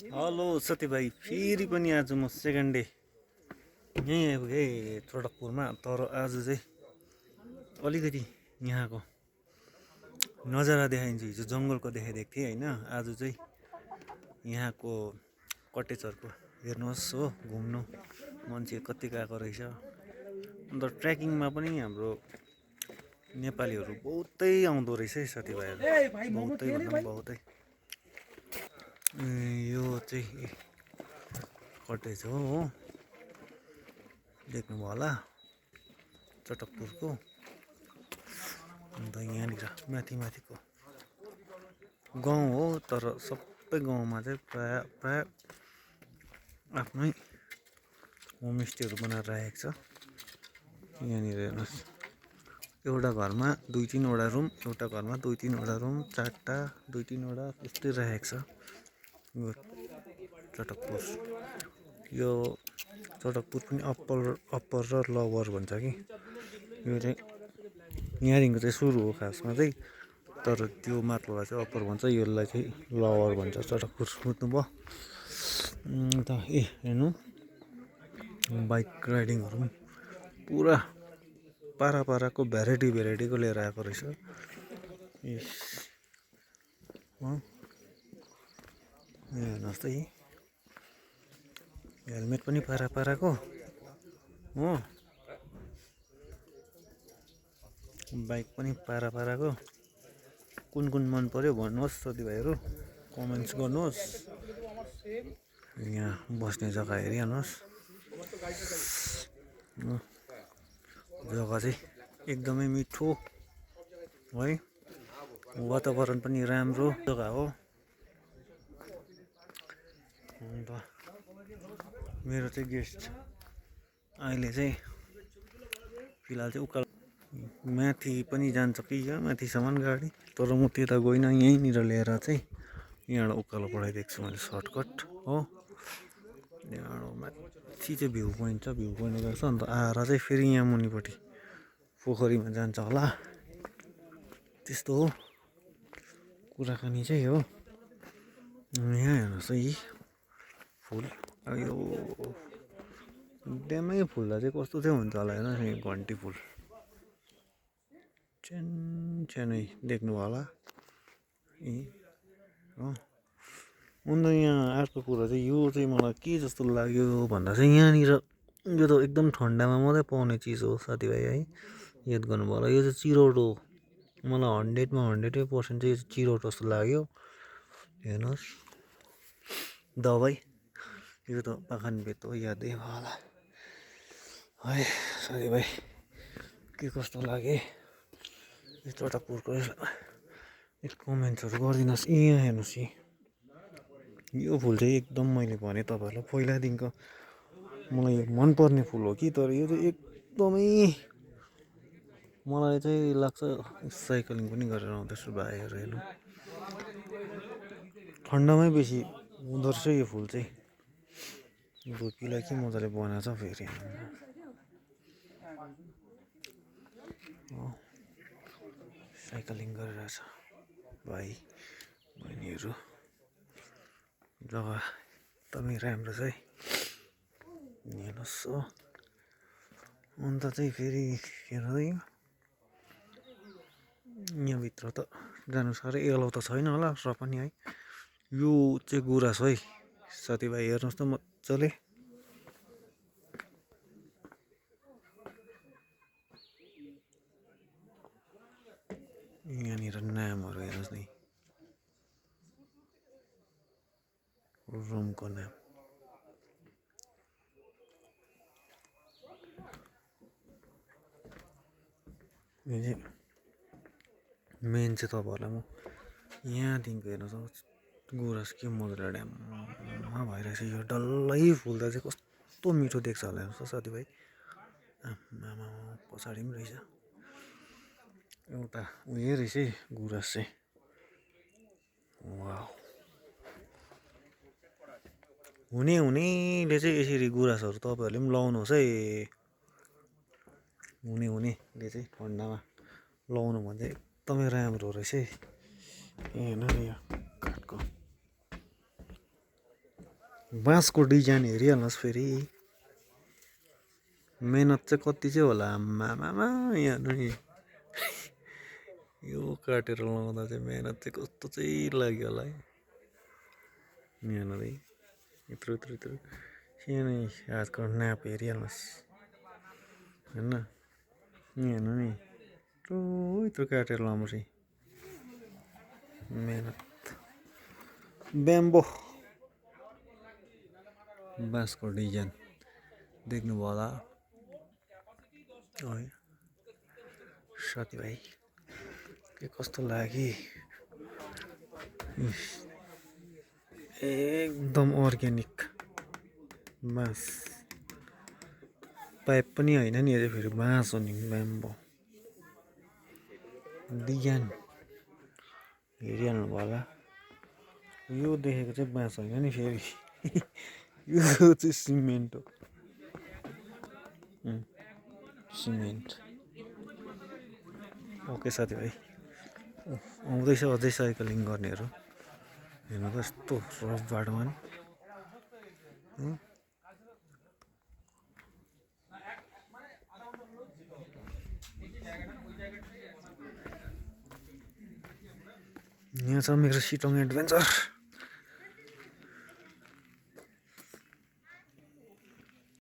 Hello साथीभाइ, फेरि पनि आज म सेकेन्ड डे यहीँ आइपुगेँ चटकपुरमा। तर आज चाहिँ अलिकति यहाँको नजारा देखाइन्छ। हिजो जङ्गलको देखाइदिएको थिएँ होइन, आज चाहिँ यहाँको कटेजहरूको हेर्नुहोस् हो। घुम्नु मान्छे कति गएको रहेछ। अन्त ट्रेकिङमा पनि हाम्रो नेपालीहरू बहुतै आउँदो रहेछ है साथीभाइहरू, बहुतै भन्दा पनि बहुतै। यो चाहिँ कटेज हो देख्नुभयो होला चटकपुरको। अन्त यहाँनिर माथि माथिको गाउँ हो, तर सबै गाउँमा चाहिँ प्राय आफ्नै होमस्टेहरू बनाएर राखेको छ। यहाँनिर हेर्नुहोस्, एउटा घरमा 2-3वटा रुम, एउटा घरमा 2-3वटा रुम, 4टा 2-3वटा त्यस्तै राखेको छ। यो चटकपुर, यो चटकपुर पनि अप्पर र लोवर भन्छ कि। यो चाहिँ यहाँदेखिको चाहिँ सुरु हो खासमा चाहिँ, तर त्यो माथिल्लोलाई चाहिँ अप्पर भन्छ, यसलाई चाहिँ लोवर भन्छ चटकपुर। बुझ्नुभयो? अन्त हेर्नु बाइक राइडिङहरू पनि पुरा पाराको भेराइटीको लिएर आएको रहेछ। हेर्नुहोस् त, हेलमेट पनि पाराको हो, बाइक पनि पाराको। कुन मन पर्यो भन्नुहोस् साथीभाइहरू, कमेन्ट्स गर्नुहोस्। यहाँ बस्ने जग्गा हेरिहाल्नुहोस्, जग्गा चाहिँ एकदमै मिठो है, वातावरण पनि राम्रो जग्गा हो। अन्त मेरो चाहिँ गेस्ट अहिले चाहिँ फिलहाल चाहिँ उकालो माथि पनि जान्छ कि यहाँ माथिसम्म गाडी, तर म त्यता गइनँ, यहीँनिर लिएर चाहिँ यहाँबाट उकालो पठाइदिएको छु मैले सर्टकट हो। यहाँबाट माथि चाहिँ भ्यू पोइन्ट छ, भ्यू पोइन्ट गएको छ। अन्त आएर चाहिँ फेरि यहाँ मुनिपट्टि पोखरीमा जान्छ होला, त्यस्तो हो कुराकानी चाहिँ हो। यहाँ हेर्नुहोस् है, फुल यो ड्यामै फुल्दा चाहिँ कस्तो चाहिँ हुन्छ होला हेर्नुहोस्, घन्टी फुल सानै देख्नुभयो होला हो। अन्त यहाँ अर्को कुरा चाहिँ यो चाहिँ मलाई के जस्तो लाग्यो भन्दा चाहिँ यहाँनिर यो त एकदम ठन्डामा मात्रै पाउने चिज हो साथीभाइ है, याद गर्नुभयो होला। यो चाहिँ चिरोट हो, मलाई 100मा 100% चाहिँ चिरोट जस्तो लाग्यो। हेर्नुहोस् दबाई, यो त पाखनबेत हो, यादै भयो होला है साथीभाइ। के कस्तो लाग्यो यो चटकपुरको कमेन्ट्सहरू गरिदिनुहोस्। यहाँ हेर्नुहोस्, यो फुल चाहिँ एकदम मैले भने तपाईँहरूलाई पहिलादेखिको मलाई मनपर्ने फुल हो कि, तर यो चाहिँ एकदमै मलाई चाहिँ लाग्छ साइक्लिङ पनि गरेर आउँदैछु भाइहरू। हेर्नु ठन्डामै बेसी हुँदो रहेछ यो फुल चाहिँ, धुपीलाई के मजाले बनाएको छ फेरि। साइक्लिङ गरिरहेछ भाइ बहिनीहरू, जग्गा एकदमै राम्रो छ है, हेर्नुहोस् हो। अन्त चाहिँ फेरि हेर्नु है, यहाँभित्र त जानु साह्रै एलाउ त छैन होला र पनि है, यो चाहिँ गुराँस है साथीभाइ, हेर्नुहोस् त मजाले। यहाँनिर नामहरू हेर्नुहोस् नि, रुमको नाम मेन चाहिँ तपाईँहरूलाई म यहाँदेखिको हेर्नुहोस् गुराँस के मजाले ड्याममा भइरहेछ। यो डल्लै फुल्दा चाहिँ कस्तो मिठो देख्छ होला हेर्नुहोस् त साथीभाइ। आमा पछाडि पनि रहेछ एउटा उयो रहेछ है गुराँस चाहिँ, वाउ। हुनेले चाहिँ यसरी गुराँसहरू तपाईँहरूले पनि लाउनुहोस् है, हुनेले चाहिँ ठन्डामा लाउनु भने चाहिँ एकदमै राम्रो रहेछ है। हेर्नु नि यो काठको बाँसको डिजाइन हेरिहाल्नुहोस् फेरि मेहनत चाहिँ कति चाहिँ होला आम्मामा यहाँ नि यो काटेर लाउँदा चाहिँ मेहनत चाहिँ कस्तो चाहिँ लाग्यो होला है यहाँनिर यत्रो यत्रो यत्रो सानो हातको नाप हेरिहाल्नुहोस् होइन यहाँ हेर्नु नि यत्रो यत्रो काटेर लाउँछ मेहनत ब्याम्बो बाँसको डिजाइन देख्नुभयो होला है साथीभाइ के कस्तो लाग्यो एकदम अर्ग्यानिक बाँस पाइप पनि होइन नि यो फेरि बाँस हो नि ब्याम्बो डिजाइन हेरिहाल्नु भयो होला यो देखेको चाहिँ बाँस होइन नि फेरि यो चाहिँ सिमेन्ट हो सिमेन्ट ओके साथीभाइ आउँदैछ अझै साइक्लिङ गर्नेहरू हेर्नु त यस्तो रफ बाटोमा नि यहाँ छ मेरो सिटोङ एडभेन्चर